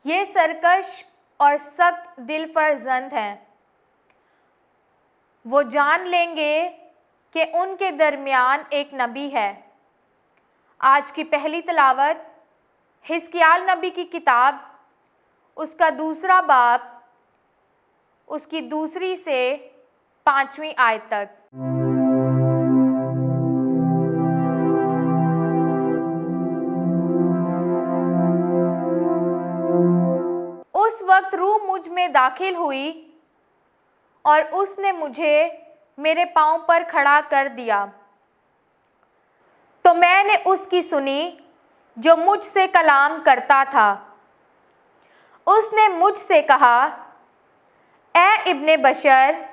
ये सरकश और सख्त दिल फर्जंद हैं। वो जान लेंगे कि उनके दरमियान एक नबी है। आज की पहली तिलावत हिजकिय्याल नबी की किताब, उसका दूसरा बाब, उसकी 2 से 5वीं आयत तक। उस वक्त रूह मुझ में दाखिल हुई और उसने मुझे मेरे पांव पर खड़ा कर दिया। तो मैंने उसकी सुनी जो मुझसे कलाम करता था। उसने मुझसे कहा, ए इब्ने बशर,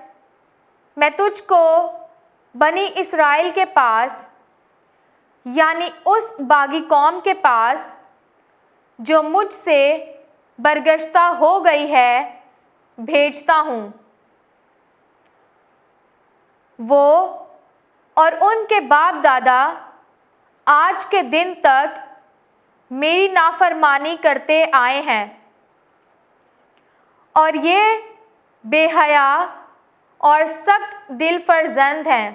मैं तुझको बनी इस्राएल के पास, यानी उस बागी कौम के पास जो मुझसे बरगश्ता हो गई है, भेजता हूँ। वो और उनके बाप दादा आज के दिन तक मेरी नाफरमानी करते आए हैं और ये बेहया और सख्त दिल फर्जंद हैं।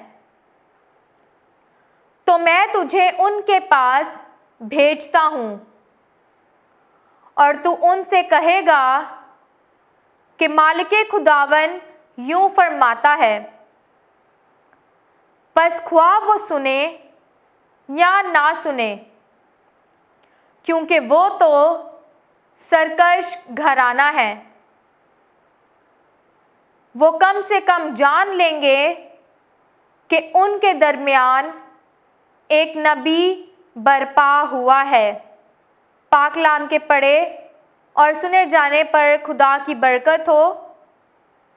तो मैं तुझे उनके पास भेजता हूँ और तू उनसे कहेगा कि मालिके खुदावन यूं फरमाता है, बस ख्वाह वो सुने या ना सुने, क्योंकि वो तो सरकश घराना है। वो कम से कम जान लेंगे कि उनके दरमियान एक नबी बरपा हुआ है। पाक कलाम के पढ़े और सुने जाने पर खुदा की बरकत हो,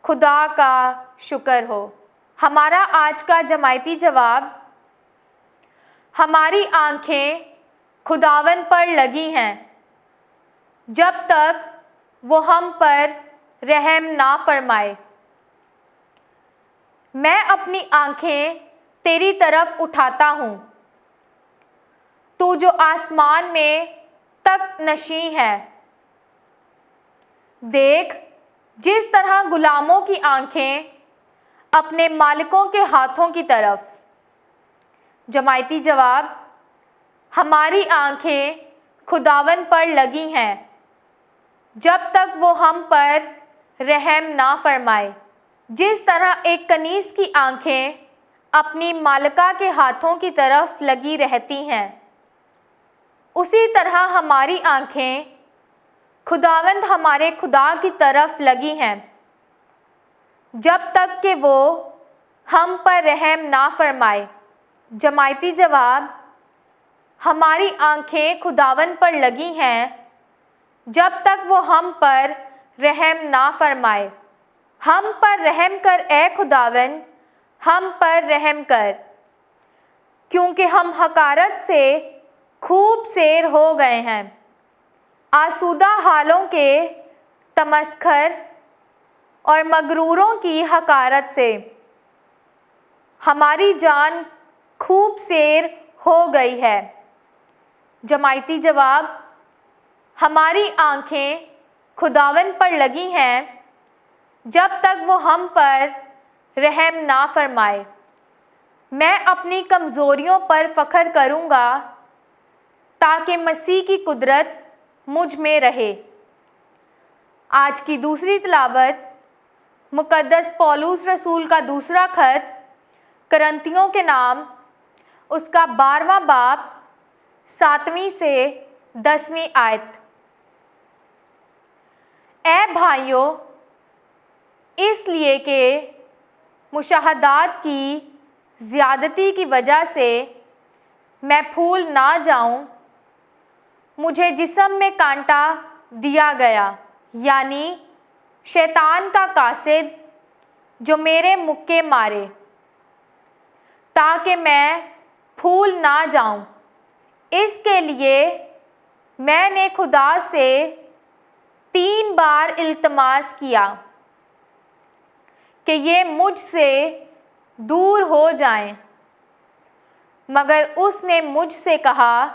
खुदा का शुक्र हो। हमारा आज का जमायती जवाब, हमारी आंखें खुदावन पर लगी हैं जब तक वो हम पर रहम ना फरमाए। मैं अपनी आंखें तेरी तरफ उठाता हूँ, तू जो आसमान में तक नशी है। देख, जिस तरह गुलामों की आंखें अपने मालिकों के हाथों की तरफ। जमायती जवाब, हमारी आंखें खुदावन पर लगी हैं जब तक वो हम पर रहम ना फरमाए। जिस तरह एक कनीज की आंखें अपनी मालिका के हाथों की तरफ लगी रहती हैं, उसी तरह हमारी आंखें खुदावंद हमारे खुदा की तरफ लगी हैं जब तक कि वो हम पर रहम ना फरमाए। जमायती जवाब, हमारी आंखें खुदावन पर लगी हैं जब तक वो हम पर रहम ना फरमाए। हम पर रहम कर ए खुदावन, हम पर रहम कर, क्योंकि हम हकारत से खूब सेर हो गए हैं। आसूदा हालों के तमस्खर और मगरूरों की हकारत से हमारी जान खूब सेर हो गई है। जमायती जवाब, हमारी आंखें खुदावन पर लगी हैं जब तक वो हम पर रहम ना फरमाए। मैं अपनी कमज़ोरियों पर फ़ख्र करूँगा ताकि मसीह की कुदरत मुझ में रहे। आज की दूसरी तिलावत मुक़द्दस पौलुस रसूल का दूसरा खत करंतियों के नाम, उसका 12वां बाब, 7वीं से 10वीं आयत। ए भाइयों, इसलिए कि मुशाहदात की ज़्यादती की वजह से मैं भूल ना जाऊं, मुझे जिस्म में कांटा दिया गया, यानी शैतान का कासिद जो मेरे मुक्के मारे, ताकि मैं भूल ना जाऊं। इसके लिए मैंने खुदा से 3 बार इल्तमास किया कि ये मुझसे दूर हो जाएं, मगर उसने मुझसे कहा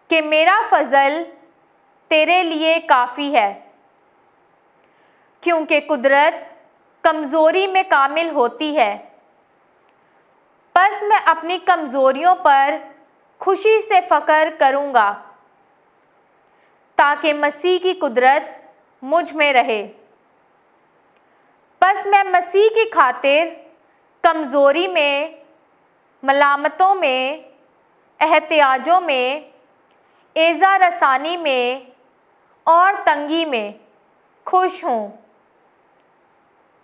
कि मेरा फजल तेरे लिए काफ़ी है, क्योंकि कुदरत कमज़ोरी में कामिल होती है। बस मैं अपनी कमज़ोरियों पर खुशी से फ़ख्र करूँगा, ताकि मसीह की कुदरत मुझ में रहे। बस मैं मसीह की खातिर कमज़ोरी में, मलामतों में, एहतियाजों में, एज़ा रसानी में और तंगी में खुश हूँ,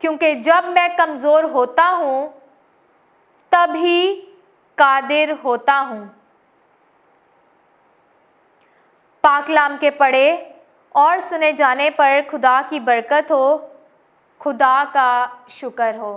क्योंकि जब मैं कमज़ोर होता हूँ तभी कादिर होता हूँ। पाक कलाम के पढ़े और सुने जाने पर खुदा की बरकत हो। खुदा का शुक्र हो।